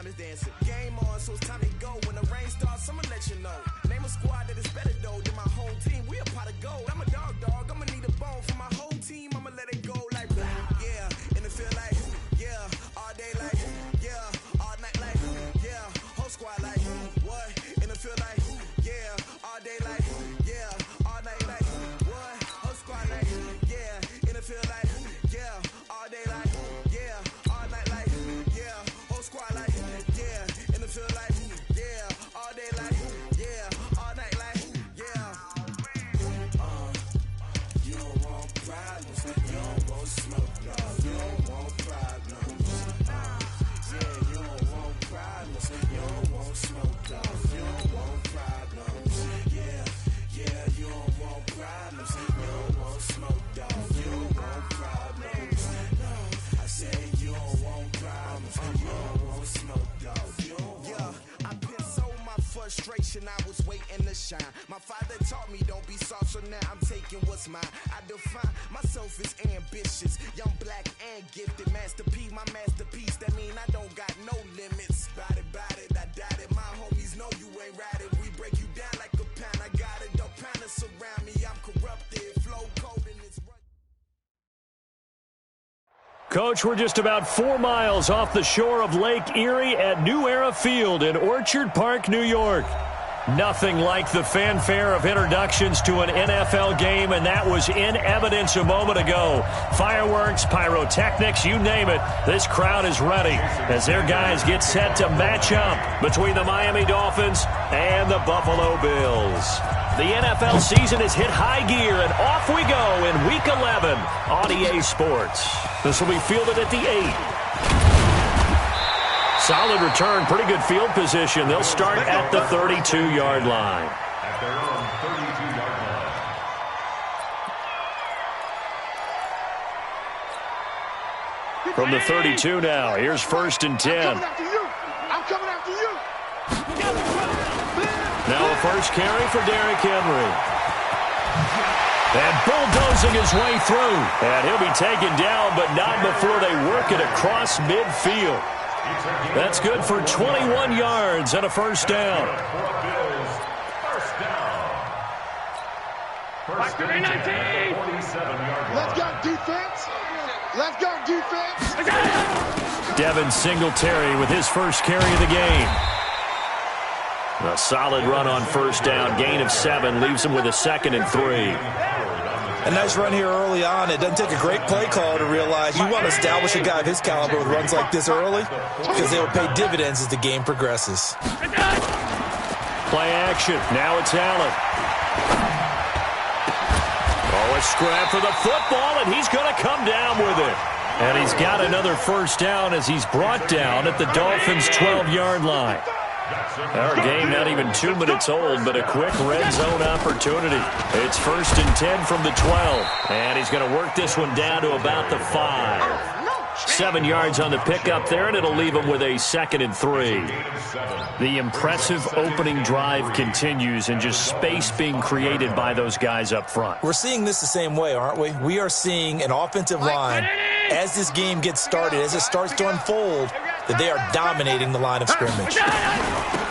time is dancing. Game on, so it's time to go. When the rain starts, I'ma let you know. Name a squad that is better though than my whole team. We a pot of gold. I'm a dog. I'ma need a bone for my whole team. I'ma let it go like yeah. And it feel like yeah. All day like yeah. All night like yeah. Whole squad like what? And it feel like yeah. All day like yeah. All night like what? Whole squad like yeah. And it feel like yeah. All day like yeah. All night like yeah. Whole squad like yeah. And it feel like yeah. All day like yeah. All night like yeah. You don't want problems. You don't want smoke, dog. You don't want problems. Yeah, you don't want problems. You don't want smoke, dog. You don't want problems. Yeah, you don't want problems. You don't want smoke, dog. You don't want problems. No, I said you don't want problems. You don't want smoke, dog. You don't want. I put so my frustration. I was waiting to shine. My father taught me don't be soft, so now I'm taking what's mine. I define myself as ambitious, young, black, and gifted. Masterpiece, my masterpiece. That mean I don't got no limits. Bout it, I doubt it. My homies know you ain't ride it. We break you down like a pound. I got it, don't pound us around me. I'm corrupted, flow cold and it's right. Coach, we're just about 4 miles off the shore of Lake Erie at New Era Field in Orchard Park, New York. Nothing like the fanfare of introductions to an NFL game, and that was in evidence a moment ago. Fireworks, pyrotechnics, you name it. This crowd is ready as their guys get set to match up between the Miami Dolphins and the Buffalo Bills. The NFL season has hit high gear, and off we go in Week 11 on EA Sports. This will be fielded at the 8. Solid return, pretty good field position. They'll start at the 32-yard line. At their own 32-yard line. From the 32 now, here's 1st and 10. I'm coming after you. Now a first carry for Derrick Henry. And bulldozing his way through. And he'll be taken down, but not before they work it across midfield. That's good for 21 yards and a first down. Let's go, defense. Let's go, defense. Devin Singletary with his first carry of the game. A solid run on first down. Gain of 7 leaves him with a 2nd and 3. A nice run here early on. It doesn't take a great play call to realize you want to establish a guy of his caliber with runs like this early because they will pay dividends as the game progresses. Play action. Now it's Allen. Oh, a scrap for the football, and he's going to come down with it. And he's got another first down as he's brought down at the Dolphins' 12-yard line. Our game not even 2 minutes old, but a quick red zone opportunity. It's 1st and 10 from the 12. And he's going to work this one down to about the 5. 7 yards on the pickup there, and it'll leave him with a 2nd and 3. The impressive opening drive continues, and just space being created by those guys up front. We're seeing this the same way, aren't we? We are seeing an offensive line, as this game gets started, as it starts to unfold, that they are dominating the line of scrimmage.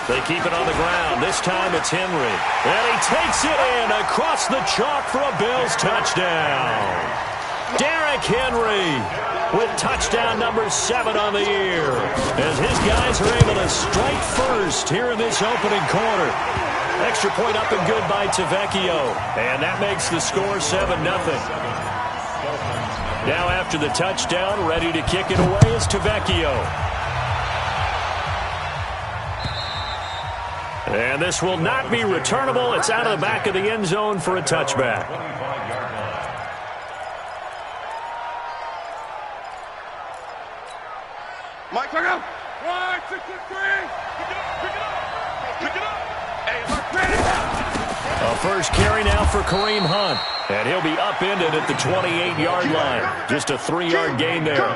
They keep it on the ground. This time it's Henry. And he takes it in across the chalk for a Bills touchdown. Derrick Henry with touchdown number 7 on the year, as his guys are able to strike first here in this opening quarter. Extra point up and good by Tavecchio. And that makes the score 7-0. Now after the touchdown, ready to kick it away is Tavecchio. And this will not be returnable. It's out of the back of the end zone for a touchback. Mike, pick up. 1, 2, 3. Pick it up. Hey, A first carry now for Kareem Hunt. And he'll be upended at the 28-yard line. Just a 3-yard gain there.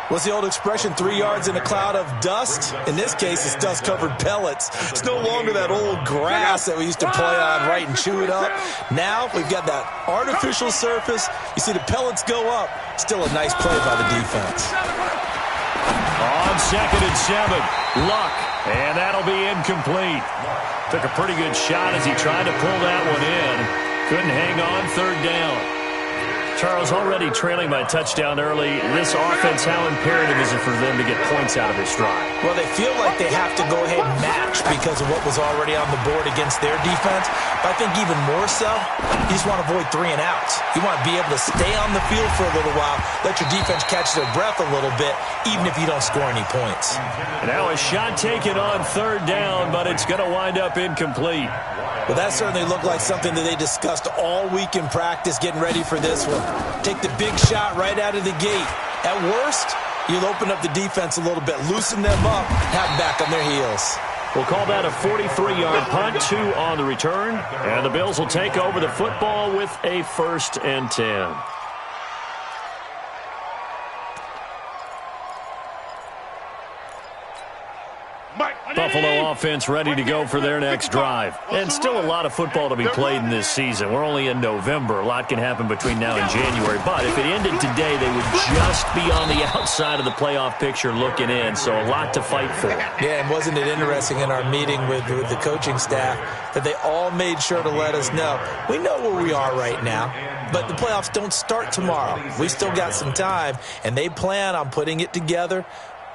What's the old expression, 3 yards in a cloud of dust? In this case, it's dust-covered pellets. It's no longer that old grass that we used to play on, right, and chew it up. Now we've got that artificial surface. You see the pellets go up. Still a nice play by the defense. On 2nd and 7, Luck, and that'll be incomplete. Took a pretty good shot as he tried to pull that one in. Couldn't hang on 3rd down. Charles, already trailing by a touchdown early. This offense, how imperative is it for them to get points out of this drive? Well, they feel like they have to go ahead and match because of what was already on the board against their defense. But I think even more so, you just want to avoid 3 and outs. You want to be able to stay on the field for a little while, let your defense catch their breath a little bit, even if you don't score any points. And now a shot taken on 3rd down, but it's going to wind up incomplete. Well, that certainly looked like something that they discussed all week in practice getting ready for this one. Take the big shot right out of the gate. At worst, you'll open up the defense a little bit, loosen them up, have them back on their heels. We'll call that a 43-yard punt, 2 on the return. And the Bills will take over the football with a 1st and 10. Buffalo offense ready to go for their next drive. And still a lot of football to be played in this season. We're only in November. A lot can happen between now and January. But if it ended today, they would just be on the outside of the playoff picture looking in. So a lot to fight for. Yeah, and wasn't it interesting in our meeting with the coaching staff that they all made sure to let us know, we know where we are right now, but the playoffs don't start tomorrow. We still got some time, and they plan on putting it together,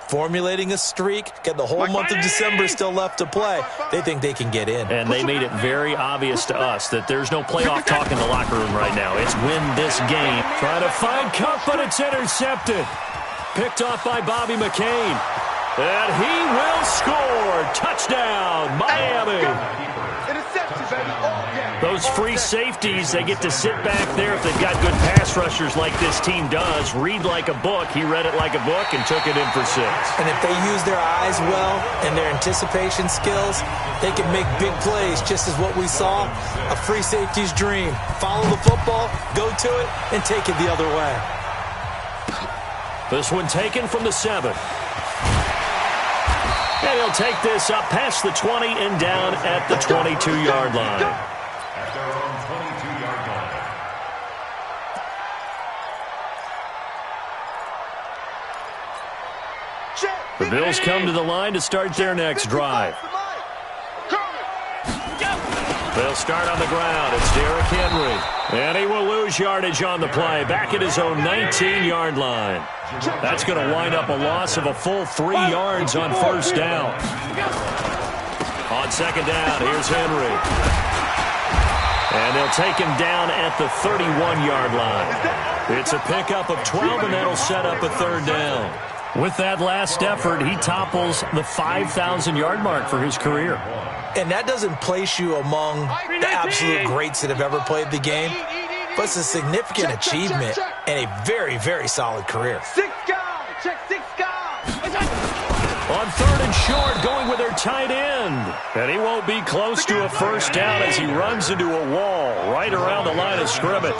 formulating a streak, get the whole month of December still left to play. They think they can get in. And they made it very obvious to us that there's no playoff talk in the locker room right now. It's win this game. Trying to find Cup, but it's intercepted. Picked off by Bobby McCain. And he will score. Touchdown, Miami. Interception, baby. Those free safeties, they get to sit back there if they've got good pass rushers like this team does. Read like a book. He read it like a book and took it in for 6. And if they use their eyes well and their anticipation skills, they can make big plays, just as what we saw, a free safety's dream. Follow the football, go to it, and take it the other way. This one taken from the 7. And he'll take this up past the 20 and down at the 22-yard line. At their own 22-yard line. The Bills come to the line to start their next drive. They'll start on the ground. It's Derrick Henry. And he will lose yardage on the play. Back at his own 19-yard line. That's going to wind up a loss of a full 3 yards on 1st down. On 2nd down, here's Henry. And they'll take him down at the 31-yard line. It's a pickup of 12, and that'll set up a 3rd down. With that last effort, he topples the 5,000-yard mark for his career. And that doesn't place you among the absolute greats that have ever played the game, but it's a significant achievement and a very, very solid career. 6 guys. Check 6 guys. On 3rd and short, going with their tight end. And he won't be close to a 1st down as he runs into a wall right around the line of scrimmage.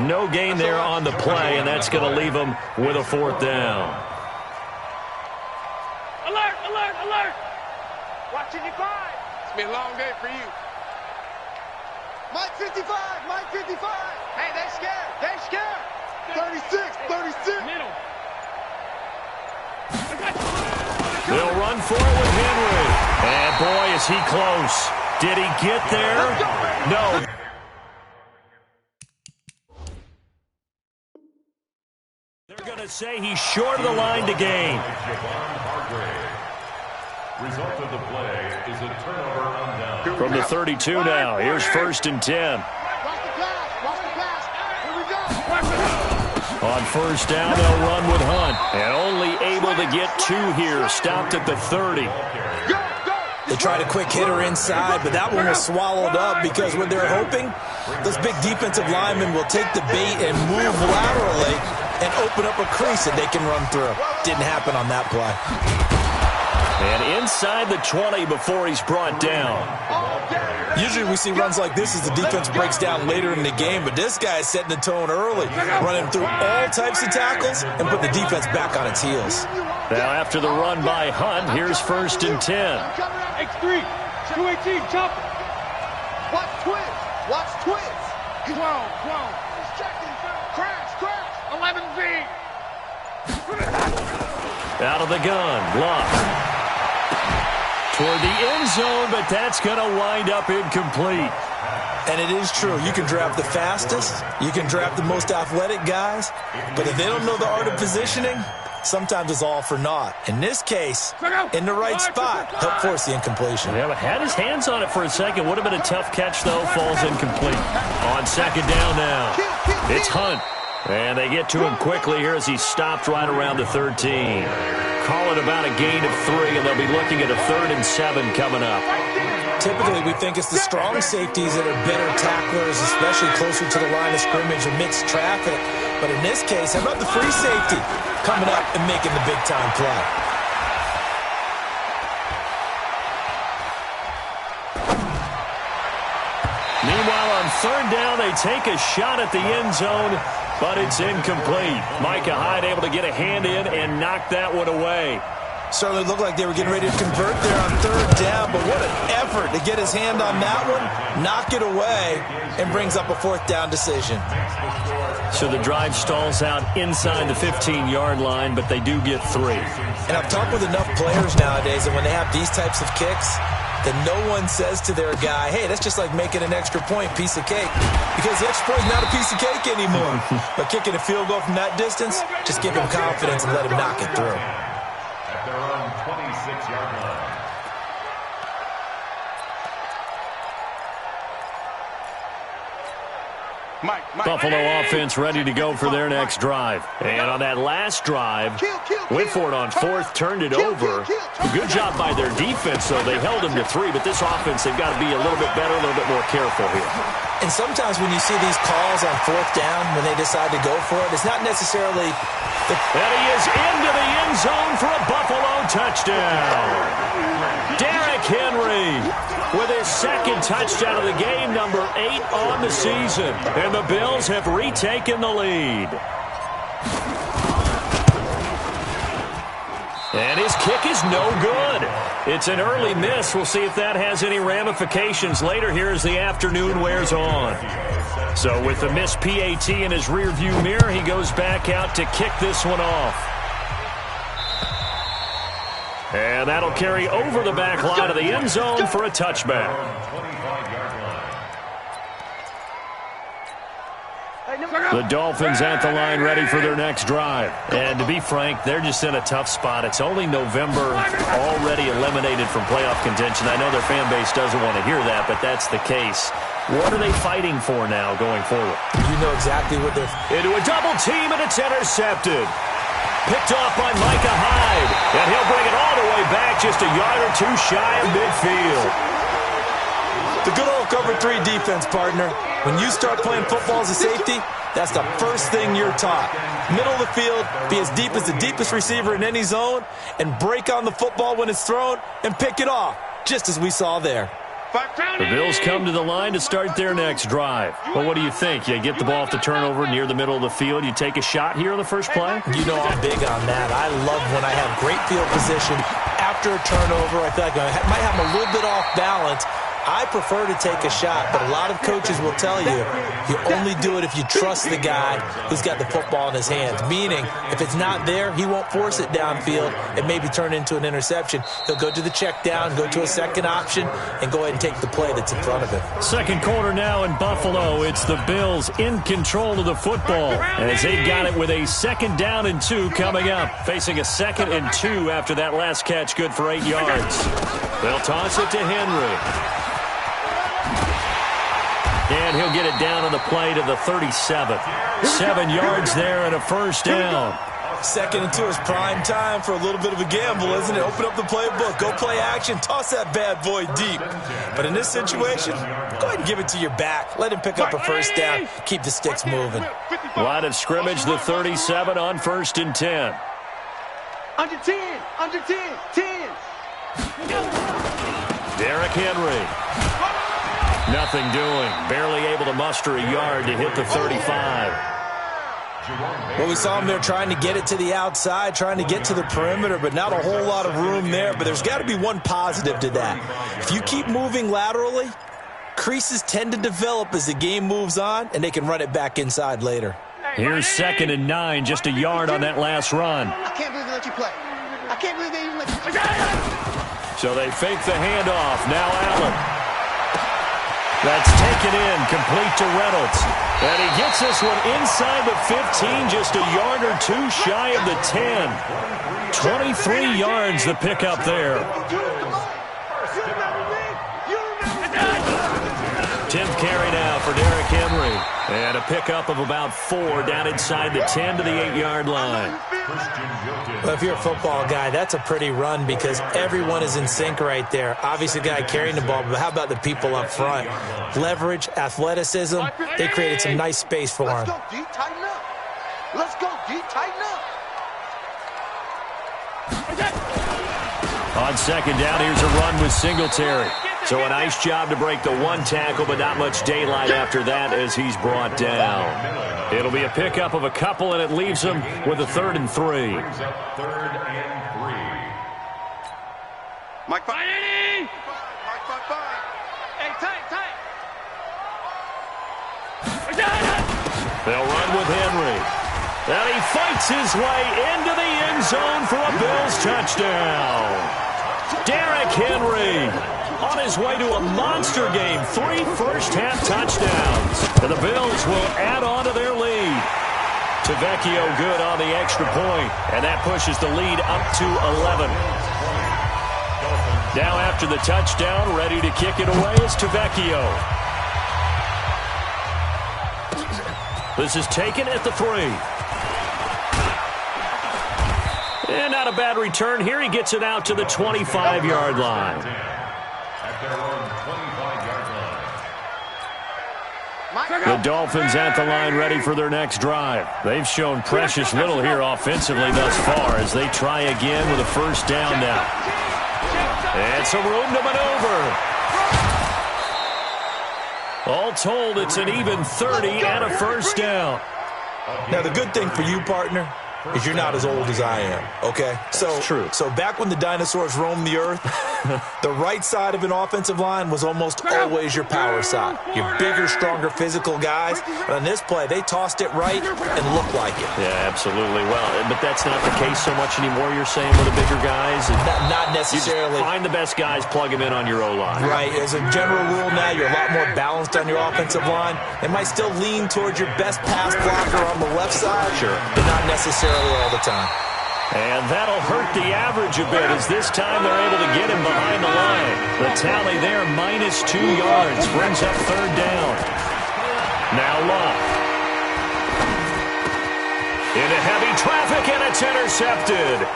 No gain there on the play, and that's going to leave him with a 4th down. Alert, alert, alert. Watching your 5. It's been a long day for you. Mike 55, Mike 55. Hey, they scared, they scared. 36, 36. Middle. They'll run for it with Henry. And boy, is he close. Did he get there? No. They're going to say he's short of the line to gain. Result of the play is a turnover on down. From the 32 now, here's 1st and 10. On 1st down, they'll run with Hunt. And only able to get 2 here. Stopped at the 30. They tried a quick hitter inside, but that one was swallowed up because what they're hoping, those big defensive linemen will take the bait and move laterally and open up a crease that they can run through. Didn't happen on that play. And inside the 20 before he's brought down. Usually we see runs like this as the defense breaks down later in the game, but this guy is setting the tone early, running through all types of tackles and put the defense back on its heels. Now after the run by Hunt, here's 1st and 10. X3, 218, chopper. Watch twins, watch twins. 12, 12. He's checking, crash, crash. 11 feet. Out of the gun, Luck. Toward the end zone, but that's going to wind up incomplete. And it is true. You can draft the fastest. You can draft the most athletic guys. But if they don't know the art of positioning, sometimes it's all for naught. In this case, in the right spot, help force the incompletion. Yeah, but had his hands on it for a second. Would have been a tough catch, though. Falls incomplete. On second down now. It's Hunt. And they get to him quickly here as he stopped right around the 13. Call it about a gain of 3, and they'll be looking at a 3rd and 7 coming up. Typically, we think it's the strong safeties that are better tacklers, especially closer to the line of scrimmage amidst traffic. But in this case, how about the free safety coming up and making the big-time play? Meanwhile, on 3rd down, they take a shot at the end zone, but it's incomplete. Micah Hyde able to get a hand in and knock that one away. Certainly looked like they were getting ready to convert there on 3rd down, but what an effort to get his hand on that one, knock it away, and brings up a 4th down decision. So the drive stalls out inside the 15-yard line, but they do get 3. And I've talked with enough players nowadays that when they have these types of kicks, that no one says to their guy, hey, that's just like making an extra point, piece of cake. Because the extra point is not a piece of cake anymore. But kicking a field goal from that distance, just give him confidence and let him knock it through. At their own 26-yard line. Buffalo offense ready to go for their next drive. And on that last drive, went for it on 4th, turned it over. Good job by their defense, though. They held them to 3, but this offense, they've got to be a little bit better, a little bit more careful here. And sometimes when you see these calls on 4th down, when they decide to go for it, it's not necessarily the... And he is into the end zone for a Buffalo touchdown. Derrick Henry with his 2nd touchdown of the game, number 8 on the season. And the Bills have retaken the lead. And his kick is no good. It's an early miss. We'll see if that has any ramifications later here as the afternoon wears on. So with the missed PAT in his rearview mirror, he goes back out to kick this one off. And that'll carry over the back line of the end zone for a touchback. The Dolphins at the line ready for their next drive. And to be frank, they're just in a tough spot. It's only November, already eliminated from playoff contention. I know their fan base doesn't want to hear that, but that's the case. What are they fighting for now going forward? You know exactly what they're... Into a double team, and it's intercepted. Picked off by Micah Hyde. And he'll bring it all the way back, just a yard or 2 shy of midfield. The good old cover 3 defense, partner. When you start playing football as a safety, that's the first thing you're taught. Middle of the field, be as deep as the deepest receiver in any zone, and break on the football when it's thrown and pick it off, just as we saw there. The Bills come to the line to start their next drive. Well, what do you think? You get the ball off the turnover near the middle of the field. You take a shot here on the first play? You know I'm big on that. I love when I have great field position after a turnover. I feel like I might have them a little bit off balance. I prefer to take a shot, but a lot of coaches will tell you, you only do it if you trust the guy who's got the football in his hands. Meaning, if it's not there, he won't force it downfield and maybe turn into an interception. He'll go to the check down, go to a second option, and go ahead and take the play that's in front of him. Second quarter now in Buffalo. It's the Bills in control of the football as they've got it with a 2nd down and 2 coming up. Facing a 2nd and 2 after that last catch, good for 8 yards. They'll toss it to Henry. And he'll get it down on the play to the 37. 7 yards there and a 1st down. 2nd and 2 is prime time for a little bit of a gamble, isn't it? Open up the playbook, go play action, toss that bad boy deep. But in this situation, go ahead and give it to your back. Let him pick up a 1st down. Keep the sticks moving. Line of scrimmage, the 37 on 1st and 10. Under 10, under 10, 10. Derrick Henry. Nothing doing. Barely able to muster a yard to hit the 35. Well, we saw him there trying to get it to the outside, trying to get to the perimeter, but not a whole lot of room there. But there's got to be one positive to that. If you keep moving laterally, creases tend to develop as the game moves on, and they can run it back inside later. Here's 2nd and 9, just a yard on that last run. I can't believe they let you play. I can't believe they even let you. So they fake the handoff. Now Allen. That's taken in, complete to Reynolds. And he gets this one inside the 15, just a yard or two shy of the 10. 23 yards the pickup there. 10th carry now for Derrick Henry. And a pickup of about 4 down inside the 10 to the 8-yard line. Well, if you're a football guy, that's a pretty run because everyone is in sync right there. Obviously, the guy carrying the ball, but how about the people up front? Leverage, athleticism, they created some nice space for him. Let's go, D, tighten up. Let's go, D, tighten up. On second down, here's a run with Singletary. So a nice job to break the one tackle, but not much daylight after that as he's brought down. It'll be a pickup of a couple, and it leaves him with a 3rd and 3. Mike, fight. Mike, fight. Hey, tight. They'll run with Henry. And he fights his way into the end zone for a Bills touchdown. Derrick Henry on his way to a monster game. 3 first-half touchdowns. And the Bills will add on to their lead. Tavecchio good on the extra point. And that pushes the lead up to 11. Now after the touchdown, ready to kick it away is Tavecchio. This is taken at the 3. And not a bad return here. He gets it out to the 25-yard line. The Dolphins at the line ready for their next drive. They've shown precious little here offensively thus far as they try again with a first down now. And some room to maneuver. All told, it's an even 30 and a first down. Now, the good thing for you, partner, is you're not as old as I am, okay? That's true. So back when the dinosaurs roamed the earth, the right side of an offensive line was almost always your power side. Your bigger, stronger, physical guys. But on this play, they tossed it right and looked like it. Yeah, absolutely. Well, but that's not the case so much anymore, you're saying, with the bigger guys? Not necessarily. You just find the best guys, plug them in on your O-line. Right. As a general rule now, you're a lot more balanced on your offensive line. They might still lean towards your best pass blocker on the left side. Sure. But not necessarily all the time. And that'll hurt the average a bit as this time they're able to get him behind the line. The tally there, -2 yards, brings up 3rd down. Now Love. Into heavy traffic, and it's intercepted.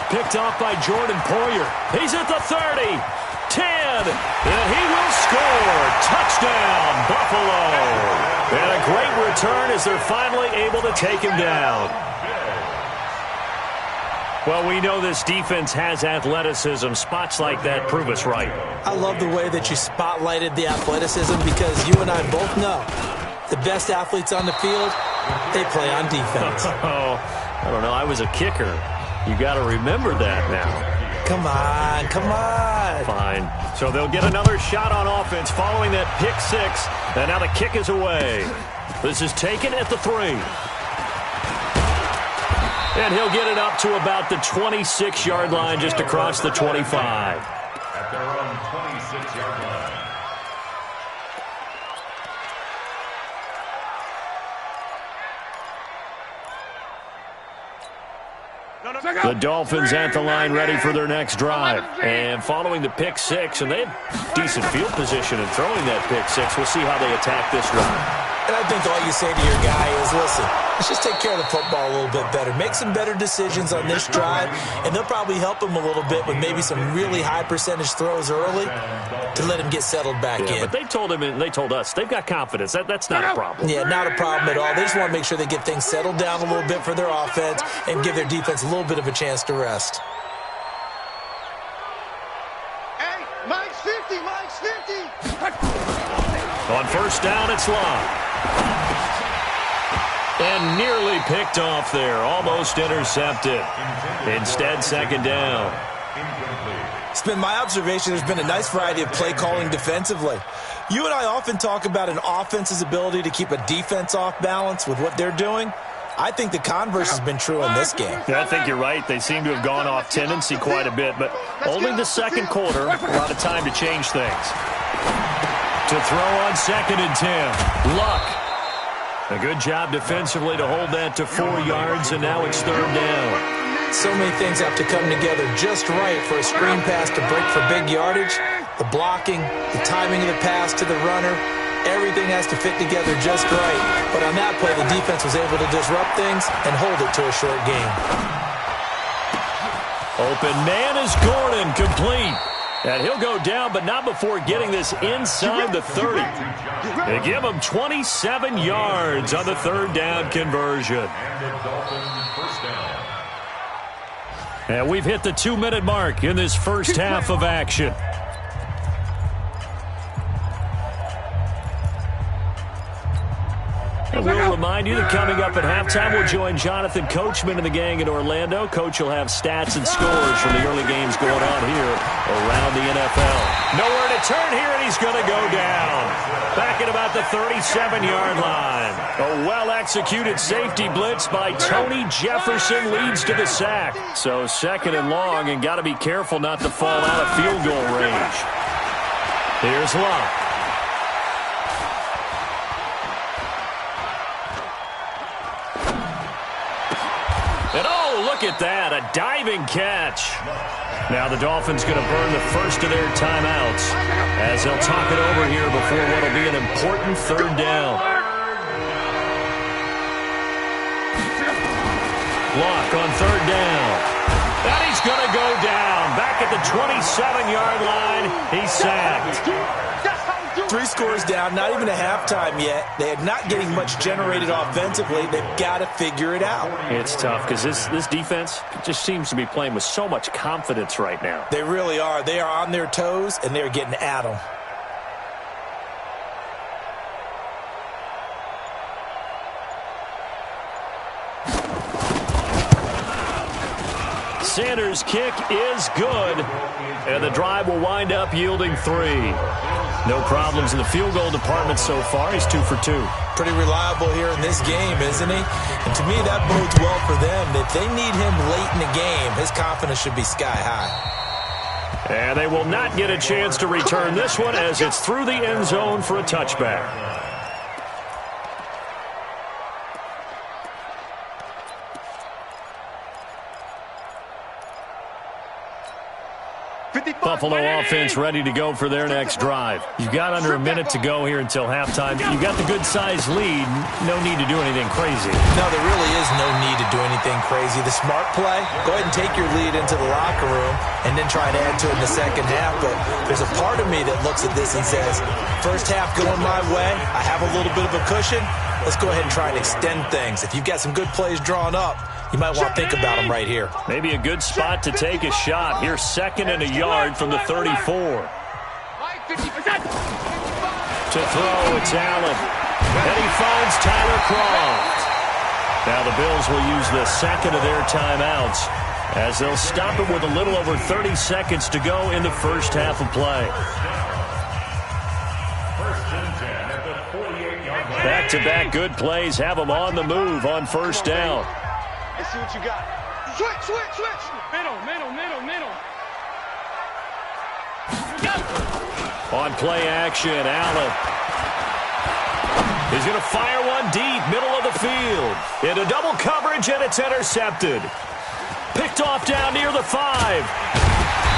Picked off by Jordan Poyer. He's at the 30, 10, and he will score. Touchdown, Buffalo. And a great return as they're finally able to take him down. Well, we know this defense has athleticism. Spots like that prove us right. I love the way that you spotlighted the athleticism because you and I both know the best athletes on the field, they play on defense. Oh, I don't know. I was a kicker. You got to remember that now. Come on. Fine. So they'll get another shot on offense following that pick 6. And now the kick is away. This is taken at the 3. And he'll get it up to about the 26-yard line, just across the 25. At their own 26-yard line. The Dolphins at the line ready for their next drive. And following the pick 6, and they have decent field position in throwing that pick 6. We'll see how they attack this one. And I think all you say to your guy is, listen, let's just take care of the football a little bit better. Make some better decisions on this drive, and they'll probably help him a little bit with maybe some really high percentage throws early to let him get settled back in. But they told him and they told us they've got confidence. That's not a problem. Yeah, not a problem at all. They just want to make sure they get things settled down a little bit for their offense and give their defense a little bit of a chance to rest. Hey, Mike's 50. On first down, it's Love. And nearly picked off there. Almost intercepted. Instead, second down. It's been my observation there's been a nice variety of play calling defensively. You and I often talk about an offense's ability to keep a defense off balance with what they're doing. I think the converse has been true in this game. Yeah, I think you're right. They seem to have gone off tendency quite a bit, but only the second quarter, a lot of time to change things. To throw on 2nd and 10. Luck. A good job defensively to hold that to 4 yards, and now it's 3rd down. So many things have to come together just right for a screen pass to break for big yardage. The blocking, the timing of the pass to the runner, everything has to fit together just right. But on that play, the defense was able to disrupt things and hold it to a short game. Open man is Gordon, complete. And he'll go down, but not before getting this inside the 30. They give him 27 yards on the 3rd down conversion. And we've hit the 2-minute mark in this first half of action. And we'll remind you that coming up at halftime, we'll join Jonathan Coachman and the gang in Orlando. Coach will have stats and scores from the early games going on here around the NFL. Nowhere to turn here, and he's going to go down. Back at about the 37-yard line. A well-executed safety blitz by Tony Jefferson leads to the sack. So 2nd and long, and got to be careful not to fall out of field goal range. Here's Luck. And oh, look at that, a diving catch. Now the Dolphins going to burn the first of their timeouts as they'll talk it over here before what will be an important 3rd down. Luck on 3rd down. And he's going to go down. Back at the 27-yard line, he's sacked. 3 scores down, not even a halftime yet. They are not getting much generated offensively. They've got to figure it out. It's tough because this defense just seems to be playing with so much confidence right now. They really are. They are on their toes, and they're getting at them. Sanders' kick is good, and the drive will wind up yielding 3. No problems in the field goal department so far. He's 2 for 2. Pretty reliable here in this game, isn't he? And to me, that bodes well for them. If they need him late in the game, his confidence should be sky high. And they will not get a chance to return this one as it's through the end zone for a touchback. Buffalo offense ready to go for their next drive. You've got under a minute to go here until halftime. You've got the good-sized lead. No need to do anything crazy. No, there really is no need to do anything crazy. The smart play, go ahead and take your lead into the locker room and then try and add to it in the second half. But there's a part of me that looks at this and says, first half going my way, I have a little bit of a cushion. Let's go ahead and try and extend things. If you've got some good plays drawn up, you might want to think about them right here. Maybe a good spot to take a shot. Here's 2nd and a yard from the 34. To throw, it's Allen. And he finds Tyler Croft. Now the Bills will use the 2nd of their timeouts as they'll stop it with a little over 30 seconds to go in the first half of play. Back-to-back good plays have them on the move on 1st down. Let's see what you got. Switch. Middle. On play action, Allen. He's going to fire one deep, middle of the field. Into double coverage, and it's intercepted. Picked off down near the 5.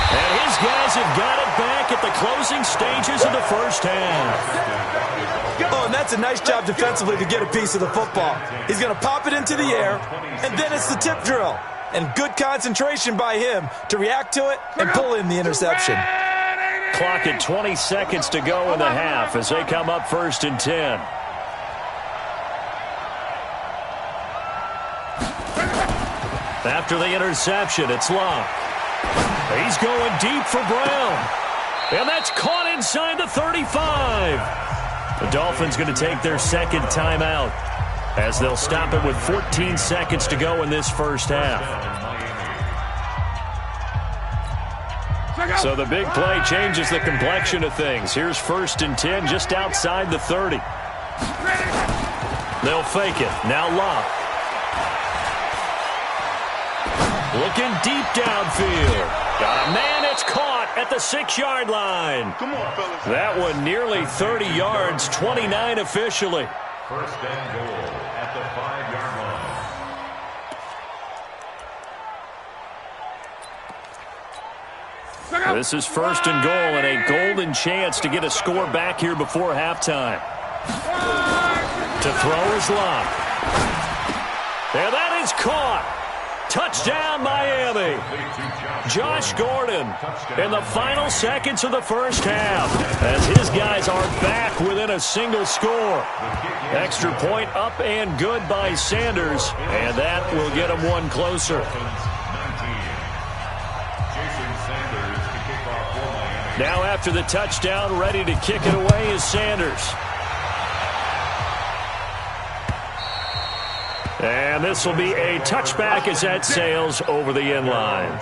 And his guys have got it back at the closing stages of the first half. Oh, and that's a nice job defensively to get a piece of the football. He's going to pop it into the air, and then it's the tip drill. And good concentration by him to react to it and pull in the interception. Clock at 20 seconds to go in the half as they come up 1st and 10. After the interception, it's Luck. He's going deep for Brown. And that's caught inside the 35. The Dolphins going to take their 2nd timeout as they'll stop it with 14 seconds to go in this first half. So the big play changes the complexion of things. Here's 1st and 10 just outside the 30. They'll fake it. Now Luck. Looking deep downfield. Got a man, it's caught at the 6-yard line. Come on, fellas. That one nearly 30 yards, 29 officially. First and goal at the 5-yard line. This is first and goal and a golden chance to get a score back here before halftime. To throw is Locke. And that is caught. Touchdown, Miami. Josh Gordon in the final seconds of the first half as his guys are back within a single score. Extra point up and good by Sanders, and that will get him one closer. Now after the touchdown, ready to kick it away is Sanders. And this will be a touchback as that sails over the end line.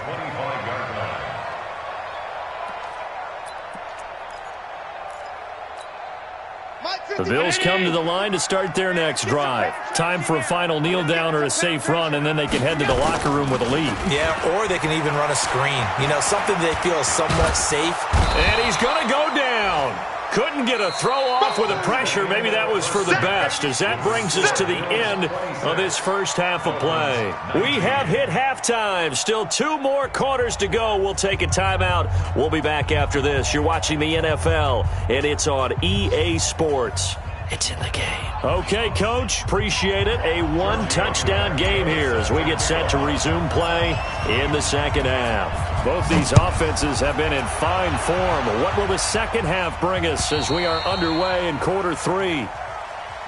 The Bills come to the line to start their next drive. Time for a final kneel down or a safe run, and then they can head to the locker room with a lead. Yeah, or they can even run a screen. You know, something they feel is somewhat safe. And he's going to go down. Couldn't get a throw off with the pressure. Maybe that was for the best, as that brings us to the end of this first half of play. We have hit halftime. Still 2 more quarters to go. We'll take a timeout. We'll be back after this. You're watching the NFL, and it's on EA Sports. It's in the game. Okay, Coach. Appreciate it. A 1-touchdown game here as we get set to resume play in the second half. Both these offenses have been in fine form. What will the second half bring us as we are underway in quarter 3?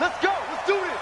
Let's go. Let's do this.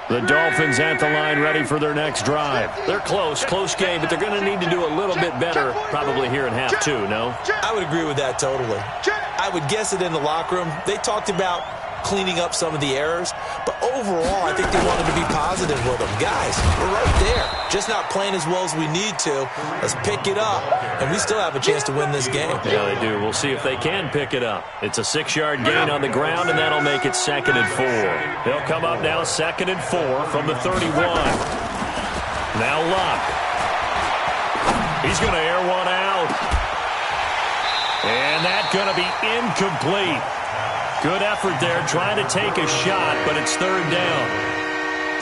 The Dolphins at the line ready for their next drive. They're close game, but they're going to need to do a little bit better probably here in half 2, no? I would agree with that totally. I would guess it in the locker room. They talked about cleaning up some of the errors, but overall I think they wanted to be positive with them. Guys, we're right there. Just not playing as well as we need to. Let's pick it up, and we still have a chance to win this game. Yeah, they do. We'll see if they can pick it up. It's a 6-yard gain on the ground, and that'll make it 2nd and 4. They'll come up now 2nd and 4 from the 31. Now Luck. He's going to air one out. And that's going to be incomplete. Good effort there, trying to take a shot, but it's 3rd down.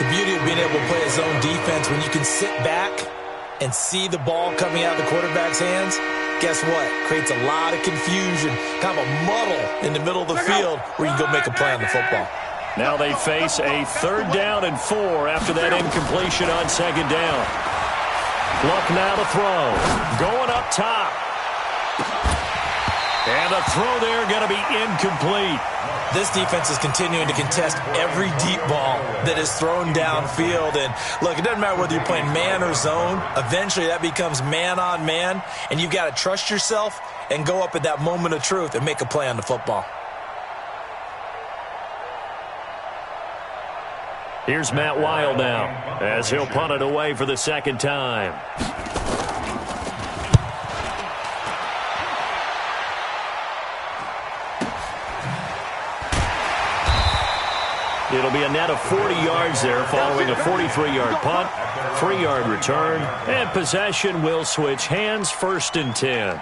The beauty of being able to play a zone defense, when you can sit back and see the ball coming out of the quarterback's hands, guess what? Creates a lot of confusion, kind of a muddle in the middle of the field where you can go make a play on the football. Now they face a 3rd down and 4 after that incompletion on 2nd down. Luck now to throw. Going up top. And the throw there going to be incomplete. This defense is continuing to contest every deep ball that is thrown downfield. And look, it doesn't matter whether you're playing man or zone. Eventually that becomes man on man. And you've got to trust yourself and go up at that moment of truth and make a play on the football. Here's Matt Wild now as he'll punt it away for the 2nd time. It'll be a net of 40 yards there following a 43-yard punt, 3-yard return, and possession will switch hands, 1st and 10.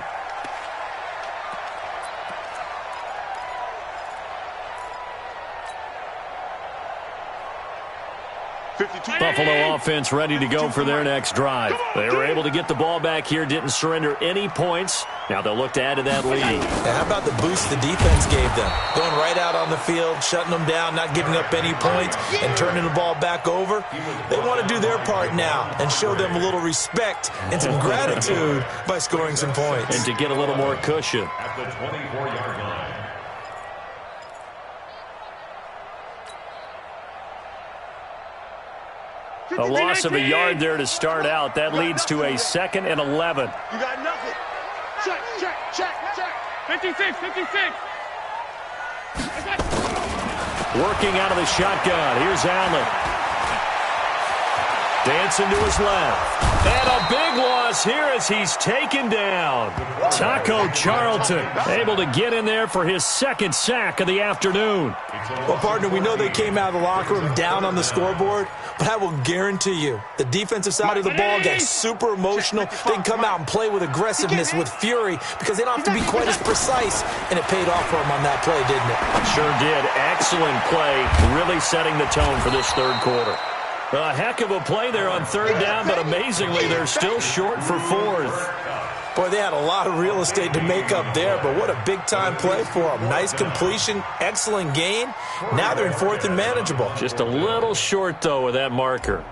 Buffalo offense ready to go for their next drive. They were able to get the ball back here, didn't surrender any points. Now they'll look to add to that lead. How about the boost the defense gave them? Going right out on the field, shutting them down, not giving up any points, and turning the ball back over. They want to do their part now and show them a little respect and some gratitude by scoring some points. And to get a little more cushion. At the 24-yard line. A loss of a yard there to start out. That leads to a 2nd and 11. You got nothing. Check. 56. Working out of the shotgun. Here's Allen. Dancing to his left. And a big loss here as he's taken down. Taco Charlton able to get in there for his second sack of the afternoon. Well, partner, we know they came out of the locker room down on the scoreboard, but I will guarantee you the defensive side of the ball got super emotional. They can come out and play with aggressiveness, with fury, because they don't have to be quite as precise, and it paid off for them on that play, didn't it? Sure did. Excellent play, really setting the tone for this third quarter. A heck of a play there on third down, but amazingly, they're still short for fourth. Boy, they had a lot of real estate to make up there, but what a big-time play for them. Nice completion, excellent gain. Now they're in fourth and manageable. Just a little short, though, with that marker.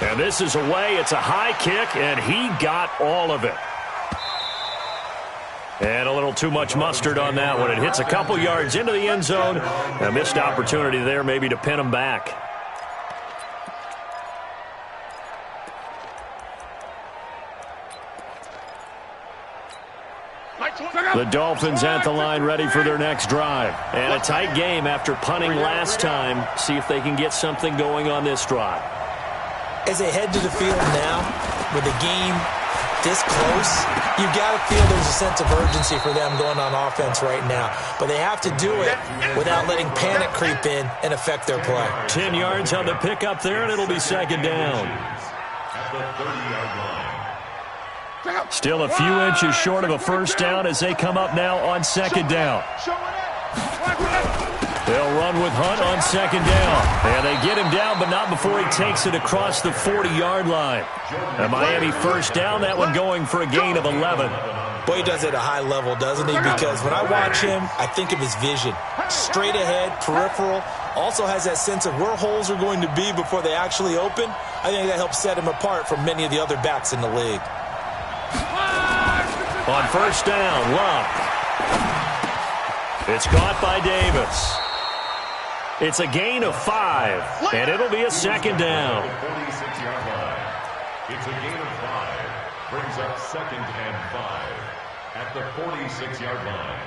And this is away. It's a high kick, and he got all of it. And a little too much mustard on that one. It hits a couple yards into the end zone. A missed opportunity there maybe to pin him back. The Dolphins at the line ready for their next drive. And a tight game after punting last time. See if they can get something going on this drive. As they head to the field now, with the game this close, you got to feel there's a sense of urgency for them going on offense right now. But they have to do it without letting panic creep in and affect their play. 10 yards on the pickup there, and it'll be second down. At the 30-yard line. Still a few inches short of a first down as they come up now on second down. They'll run with Hunt on second down. And they get him down, but not before he takes it across the 40-yard line. A Miami first down, that one going for a gain of 11. Boy, he does it at a high level, doesn't he? Because when I watch him, I think of his vision. Straight ahead, peripheral. Also has that sense of where holes are going to be before they actually open. I think that helps set him apart from many of the other backs in the league. On first down, Love. It's caught by Davis. It's a gain of 5, and it'll be a second down. 46-yard line. It's a gain of 5. Brings up second and 5 at the 46-yard line.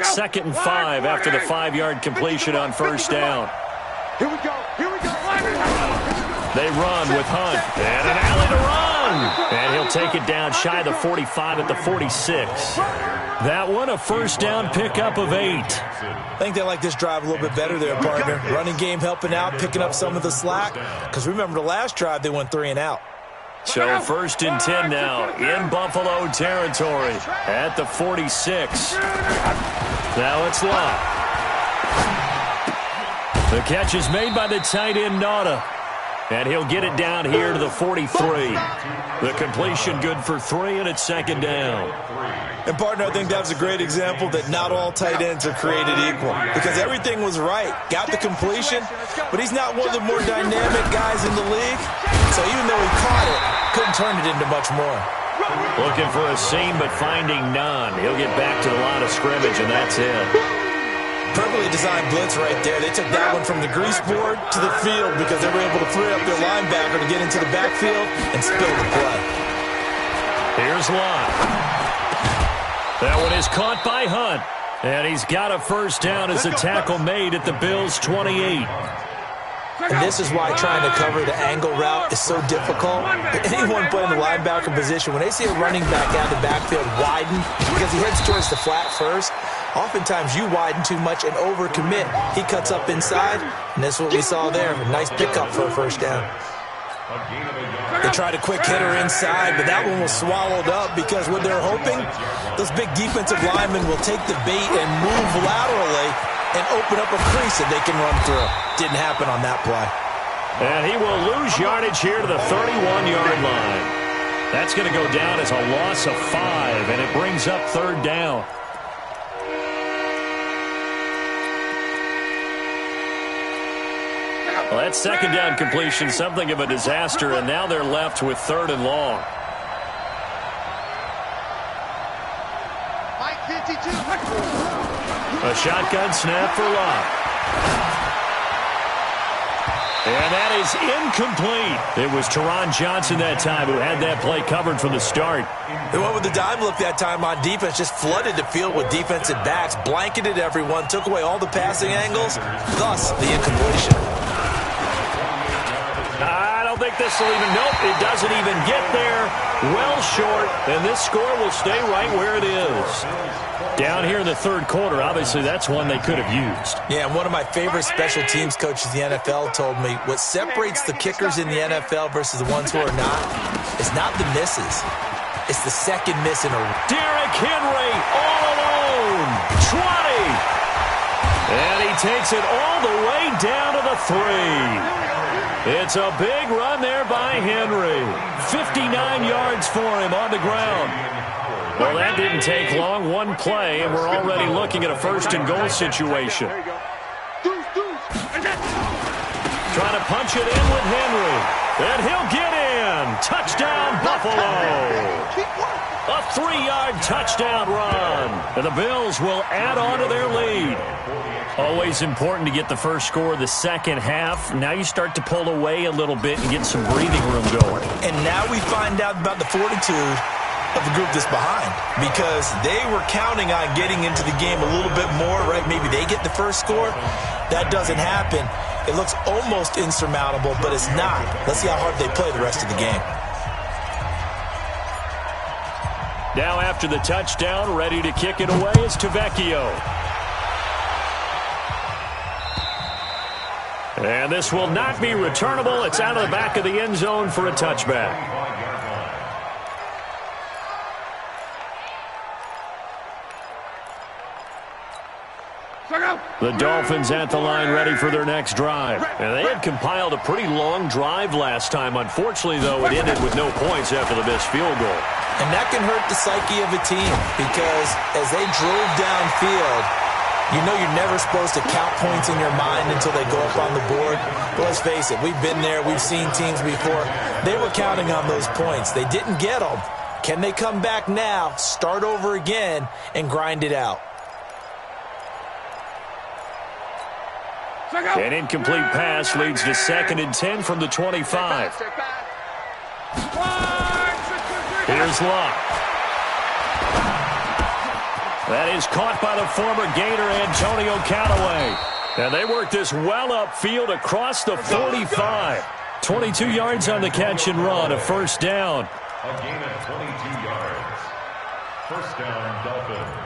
Second and 5 after the 5-yard completion on first down. Here we go. Here we go. They run with Hunt. And an alley to run. And he'll take it down shy of the 45 at the 46. That one, a first down pickup of 8. I think they like this drive a little bit better there, partner. Running game helping out, picking up some of the slack. Because remember the last drive, they went 3 and out. So first and 10 now in Buffalo territory at the 46. Now it's Love. The catch is made by the tight end, Nauta. And he'll get it down here to the 43. The completion good for 3, and it's second down. And, partner, I think that was a great example that not all tight ends are created equal. Because everything was right. Got the completion, but he's not one of the more dynamic guys in the league. So even though he caught it, couldn't turn it into much more. Looking for a seam, but finding none. He'll get back to the line of scrimmage, and that's it. Perfectly designed blitz right there. They took that one from the grease board to the field because they were able to free up their linebacker to get into the backfield and spill the play. Here's Love. That one is caught by Hunt. And he's got a first down as a tackle made at the Bills' 28. And this is why trying to cover the angle route is so difficult. Anyone playing the linebacker position, when they see a running back out of the backfield widen because he heads towards the flat first, oftentimes you widen too much and overcommit. He cuts up inside, and that's what we saw there. A nice pickup for a first down. They tried a quick hitter inside, but that one was swallowed up because what they're hoping, those big defensive linemen will take the bait and move laterally and open up a crease that they can run through. Didn't happen on that play. And he will lose yardage here to the 31-yard line. That's going to go down as a loss of 5, and it brings up third down. Well, that second down completion, something of a disaster, and now they're left with third and long. A shotgun snap for Love. And that is incomplete. It was Teron Johnson that time who had that play covered from the start. They went with the dime look that time on defense, just flooded the field with defensive backs, blanketed everyone, took away all the passing angles, thus the incompletion. I don't think this will even, nope, it doesn't even get there. Well short, and this score will stay right where it is. Down here in the third quarter, obviously that's one they could have used. Yeah, and one of my favorite special teams coaches in the NFL told me what separates the kickers in the NFL versus the ones who are not is not the misses. It's the second miss in a row. Derrick Henry all alone. 20. And he takes it all the way down to the 3. It's a big run there by Henry. 59 yards for him on the ground. Well, that didn't take long. One play, and we're already looking at a first-and-goal situation. Trying to punch it in with Henry. And he'll get in. Touchdown, Buffalo. A 3-yard touchdown run. And the Bills will add on to their lead. Always important to get the first score of the second half. Now you start to pull away a little bit and get some breathing room going. And now we find out about the fortitude of the group that's behind, because they were counting on getting into the game a little bit more, right? Maybe they get the first score. That doesn't happen. It looks almost insurmountable, but it's not. Let's see how hard they play the rest of the game. Now after the touchdown, ready to kick it away is Tavecchio. And this will not be returnable. It's out of the back of the end zone for a touchback. The Dolphins at the line ready for their next drive. And they had compiled a pretty long drive last time. Unfortunately, though, it ended with no points after the missed field goal. And that can hurt the psyche of a team, because as they drove downfield, you know you're never supposed to count points in your mind until they go up on the board. But let's face it, we've been there. We've seen teams before. They were counting on those points. They didn't get them. Can they come back now, start over again, and grind it out? An incomplete pass leads to 2nd and 10 from the 25. Here's Luck. That is caught by the former Gator Antonio Callaway. And they work this well upfield across the 45. 22 yards on the catch and run, a first down. A gain of 22 yards. First down, Dolphins.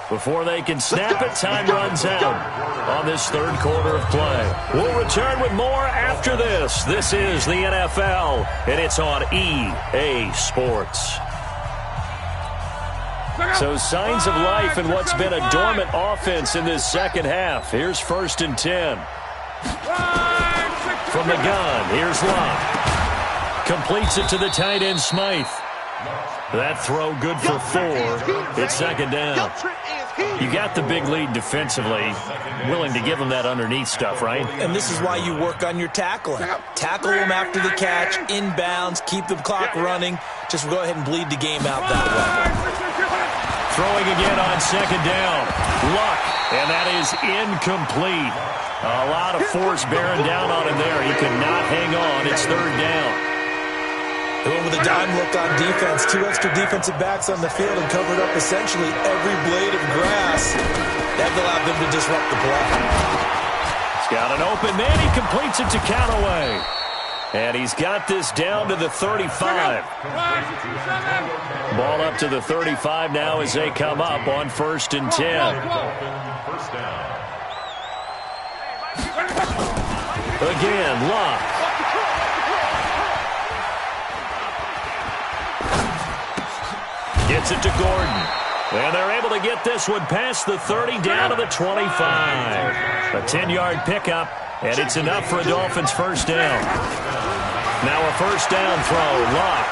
Before they can snap it, time runs out on this third quarter of play. We'll return with more after this. This is the NFL, and it's on EA Sports. So signs of life in what's been a dormant offense in this second half. Here's 1st and 10. From the gun, here's Luck. Completes it to the tight end, Smythe. That throw good for 4. It's 2nd down. You got the big lead defensively, willing to give them that underneath stuff, right? And this is why you work on your tackling. Tackle them after the catch, inbounds, keep the clock running. Just go ahead and bleed the game out that way. Throwing again on 2nd down. Luck, and that is incomplete. A lot of force bearing down on him there. He could not hang on. It's 3rd down. They went with a dime look on defense. 2 extra defensive backs on the field and covered up essentially every blade of grass. That allowed them to disrupt the play. He's got an open man. He completes it to Callaway. And he's got this down to the 35. Ball up to the 35 now as they come up on 1st and 10. Again, Luck. Gets it to Gordon. And they're able to get this one past the 30 down to the 25. A 10-yard pickup, and it's enough for a Dolphins first down. Now a first down throw, Luck.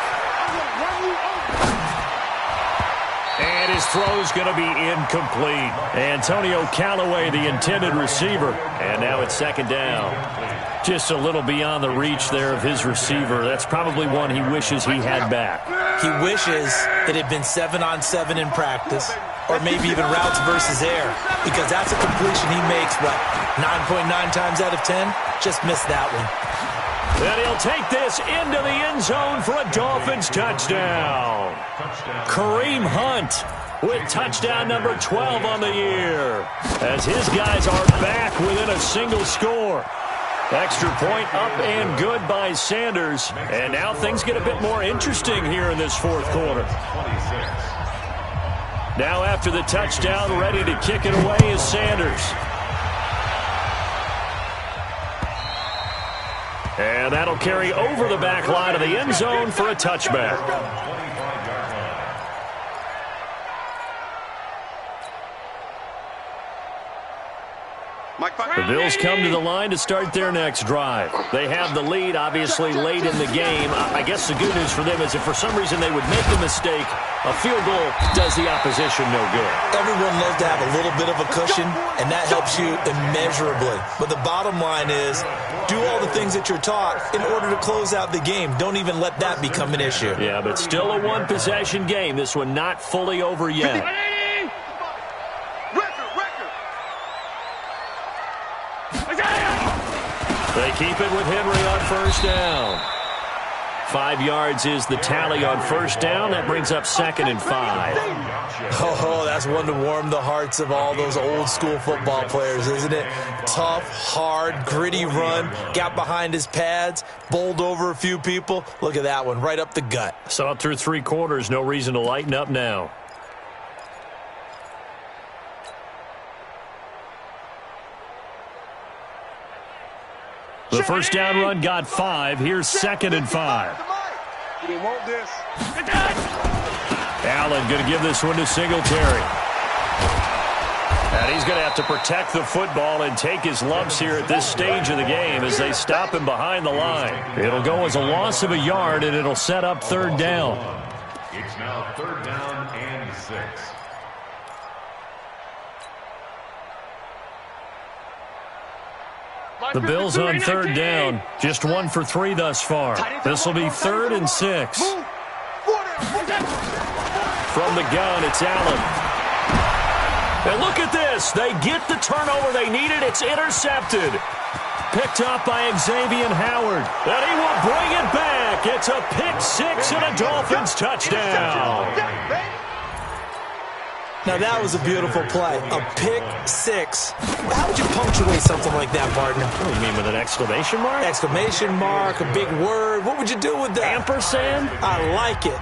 And his throw's going to be incomplete. Antonio Callaway, the intended receiver. And now it's 2nd down. Just a little beyond the reach there of his receiver. That's probably one he wishes he had back. He wishes it had been 7-on-7 in practice. or maybe even routes versus air, because that's a completion he makes, 9.9 times out of 10? Just missed that one. And he'll take this into the end zone for a Dolphins touchdown. Kareem Hunt with touchdown number 12 on the year, as his guys are back within a single score. Extra point up and good by Sanders. And now things get a bit more interesting here in this fourth quarter. Now after the touchdown, ready to kick it away is Sanders. And that'll carry over the back line of the end zone for a touchback. The Bills come to the line to start their next drive. They have the lead, obviously, late in the game. I guess the good news for them is if for some reason they would make a mistake, a field goal does the opposition no good. Everyone loves to have a little bit of a cushion, and that helps you immeasurably. But the bottom line is, do all the things that you're taught in order to close out the game. Don't even let that become an issue. Yeah, but still a one-possession game. This one not fully over yet. They keep it with Henry on first down. 5 yards is the tally on first down. That brings up 2nd and 5. Oh, that's one to warm the hearts of all those old-school football players, isn't it? Tough, hard, gritty run. Got behind his pads, bowled over a few people. Look at that one, right up the gut. Saw it through 3 quarters. No reason to lighten up now. The first down run got 5. Here's 2nd and 5. They want this. Allen going to give this one to Singletary. And he's going to have to protect the football and take his lumps here at this stage of the game as they stop him behind the line. It'll go as a loss of a yard, and it'll set up 3rd down. It's now 3rd down and 6. The Bills on 3rd down. Just 1 for 3 thus far. This will be 3rd and 6. From the gun, it's Allen. And look at this. They get the turnover they needed. It's intercepted. Picked up by Xavier Howard. And he will bring it back. It's a pick 6 and a Dolphins touchdown. Now, that was a beautiful play. A pick 6. How would you punctuate something like that, partner? What do you mean, with an exclamation mark? Exclamation mark, a big word. What would you do with that? Ampersand? I like it.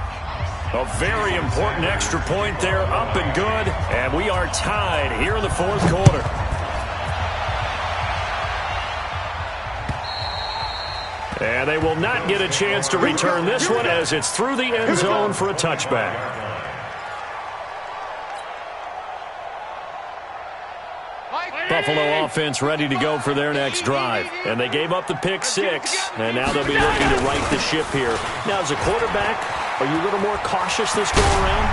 A very important extra point there, up and good. And we are tied here in the 4th quarter. And they will not get a chance to return this one as it's through the end zone for a touchback. Buffalo offense ready to go for their next drive. And they gave up the pick 6, and now they'll be looking to right the ship here. Now, as a quarterback, are you a little more cautious this go-around?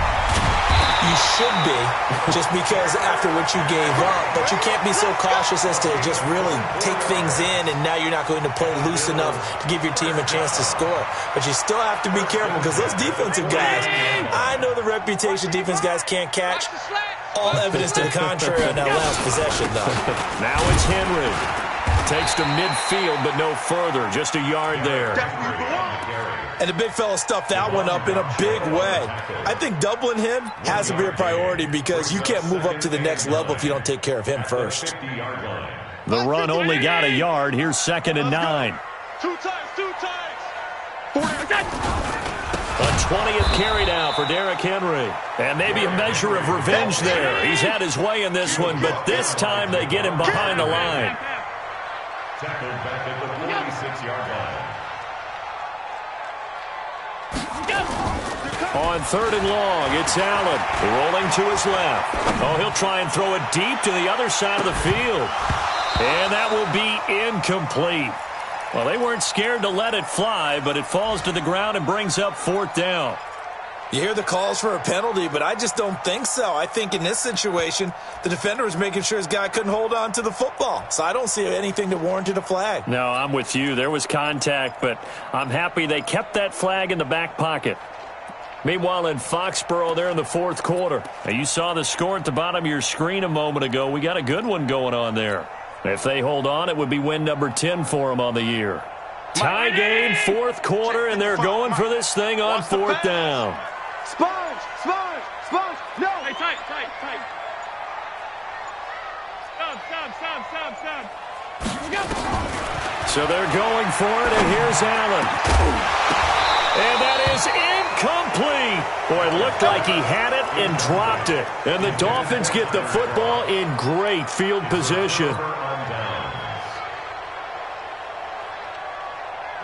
You should be, just because after what you gave up. But you can't be so cautious as to just really take things in, and now you're not going to play loose enough to give your team a chance to score. But you still have to be careful, because those defensive guys, I know the reputation defense guys can't catch. All evidence to the contrary on that last possession, though. Now it's Henry. Takes to midfield, but no further. Just a yard there. And the big fella stuffed that one up in a big way. I think doubling him has to be a priority, because you can't move up to the next level if you don't take care of him first. The run only got a yard. Here's 2nd and 9. 2 times. A 20th carry now for Derrick Henry. And maybe a measure of revenge there. He's had his way in this one, but this time they get him behind the line. Tackled back at the 46-yard line. On 3rd and long, it's Allen rolling to his left. Oh, he'll try and throw it deep to the other side of the field. And that will be incomplete. Well, they weren't scared to let it fly, but it falls to the ground and brings up 4th down. You hear the calls for a penalty, but I just don't think so. I think in this situation, the defender was making sure his guy couldn't hold on to the football. So I don't see anything that warranted a flag. No, I'm with you. There was contact, but I'm happy they kept that flag in the back pocket. Meanwhile, in Foxborough, they're in the fourth quarter. Now, you saw the score at the bottom of your screen a moment ago. We got a good one going on there. If they hold on, it would be win number 10 for them on the year. Tie game, fourth quarter, and they're going for this thing on fourth down. Sponge! Sponge! Sponge! No! Hey, tight. Stop. Go. So they're going for it, and here's Allen. And that is incomplete. Boy, it looked like he had it and dropped it. And the Dolphins get the football in great field position.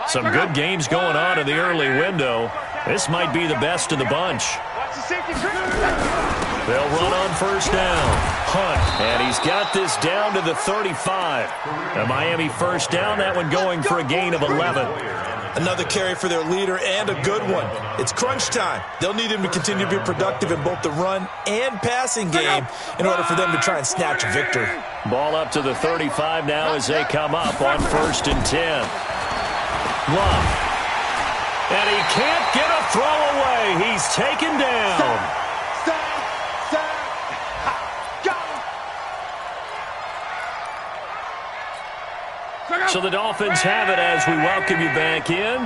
Some good games going on in the early window. This might be the best of the bunch. They'll run on first down. Hunt, and he's got this down to the 35. A Miami first down, that one going for a gain of 11. Another carry for their leader and a good one. It's crunch time. They'll need him to continue to be productive in both the run and passing game in order for them to try and snatch a victory. Ball up to the 35 now as they come up on first and 10. Love. And he can't get a throw away. He's taken down. So the Dolphins have it as we welcome you back in.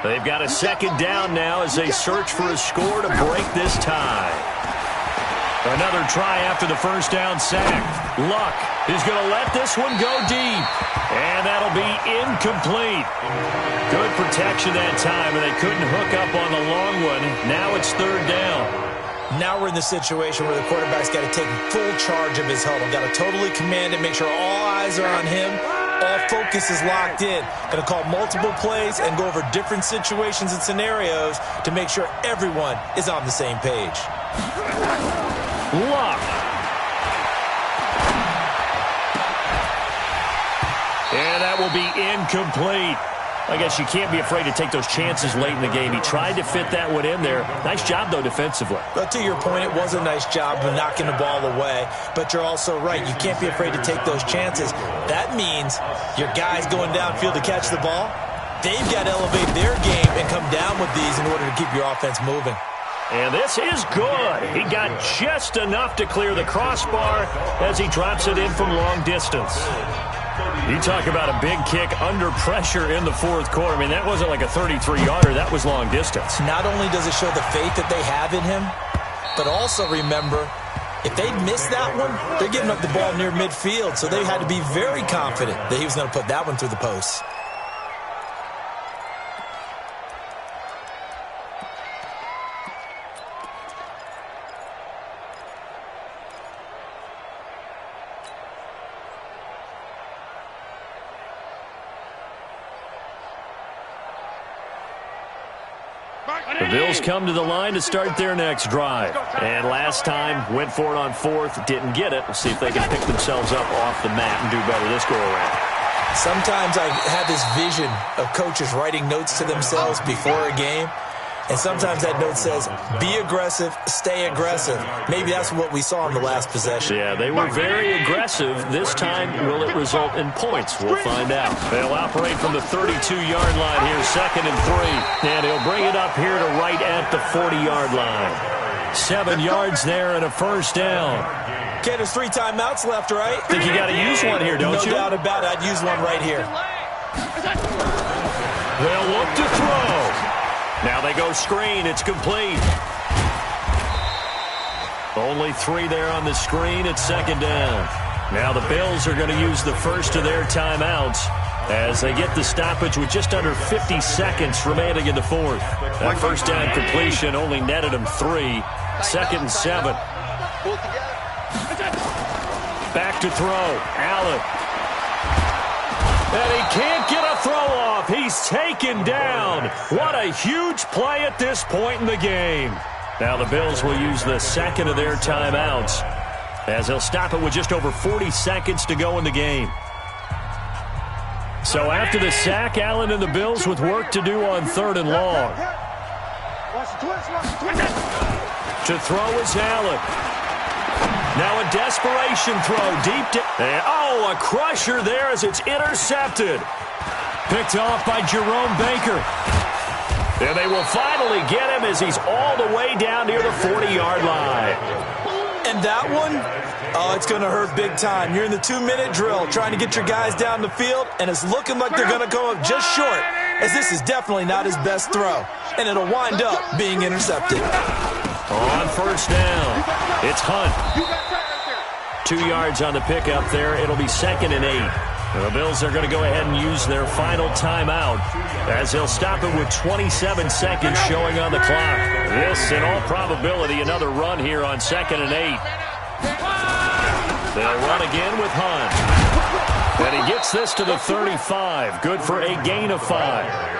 They've got a second down now as they search for a score to break this tie. Another try after the first down sack. Luck is going to let this one go deep. And that'll be incomplete. Good protection that time, and they couldn't hook up on the long one. Now it's third down. Now we're in the situation where the quarterback's got to take full charge of his huddle. Got to totally command it, make sure all eyes are on him. All focus is locked in. Going to call multiple plays and go over different situations and scenarios to make sure everyone is on the same page. Luck. And that will be incomplete. I guess you can't be afraid to take those chances late in the game. He tried to fit that one in there. Nice job, though, defensively. But to your point, it was a nice job of knocking the ball away. But you're also right. You can't be afraid to take those chances. That means your guys going downfield to catch the ball, they've got to elevate their game and come down with these in order to keep your offense moving. And this is good. He got just enough to clear the crossbar as he drops it in from long distance. You talk about a big kick under pressure in the fourth quarter. I mean, that wasn't like a 33-yarder. That was long distance. Not only does it show the faith that they have in him, but also remember, if they miss that one, they're giving up the ball near midfield, so they had to be very confident that he was going to put that one through the posts. The Bills come to the line to start their next drive. And last time, went for it on fourth, didn't get it. We'll see if they can pick themselves up off the mat and do better this go-around. Sometimes I have this vision of coaches writing notes to themselves before a game. And sometimes that note says, be aggressive, stay aggressive. Maybe that's what we saw in the last possession. Yeah, they were very aggressive. This time, will it result in points? We'll find out. They'll operate from the 32-yard line here, 2nd and 3. And he'll bring it up here to right at the 40-yard line. 7 yards there and a first down. Okay, there's 3 timeouts left, right? Think you got to use one here, don't you? No doubt about it. I'd use one right here. They'll look to throw. Now they go screen. It's complete. Only 3 there on the screen. It's 2nd down. Now the Bills are going to use the first of their timeouts as they get the stoppage with just under 50 seconds remaining in the fourth. That first down completion only netted them 3. 2nd and 7. Back to throw. Allen. And he can't get a throw off. He's taken down. What a huge play at this point in the game. Now the Bills will use the second of their timeouts as they'll stop it with just over 40 seconds to go in the game. So after the sack, Allen and the Bills with work to do on 3rd and long. To throw is Allen. Now a desperation throw deep down. Oh, a crusher there as it's intercepted. Picked off by Jerome Baker. And they will finally get him as he's all the way down near the 40-yard line. And that one, oh, it's going to hurt big time. You're in the 2-minute drill trying to get your guys down the field, and it's looking like they're going to come up just short, as this is definitely not his best throw. And it'll wind up being intercepted. On first down, it's Hunt. 2 yards on the pickup there. It'll be 2nd and 8. The Bills are going to go ahead and use their final timeout as they'll stop it with 27 seconds showing on the clock. This, in all probability, another run here on 2nd and 8. They'll run again with Hunt. And he gets this to the 35. Good for a gain of 5.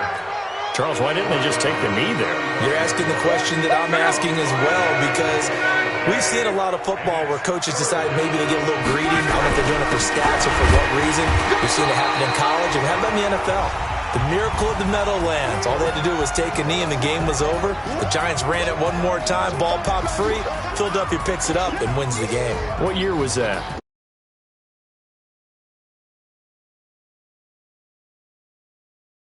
Charles, why didn't they just take the knee there? You're asking the question that I'm asking as well, because we've seen a lot of football where coaches decide maybe they get a little greedy. I don't know if they're doing it for stats or for what reason. We've seen it happen in college, and how about in the NFL? The miracle of the Meadowlands. All they had to do was take a knee, and the game was over. The Giants ran it one more time. Ball popped free. Philadelphia picks it up and wins the game. What year was that?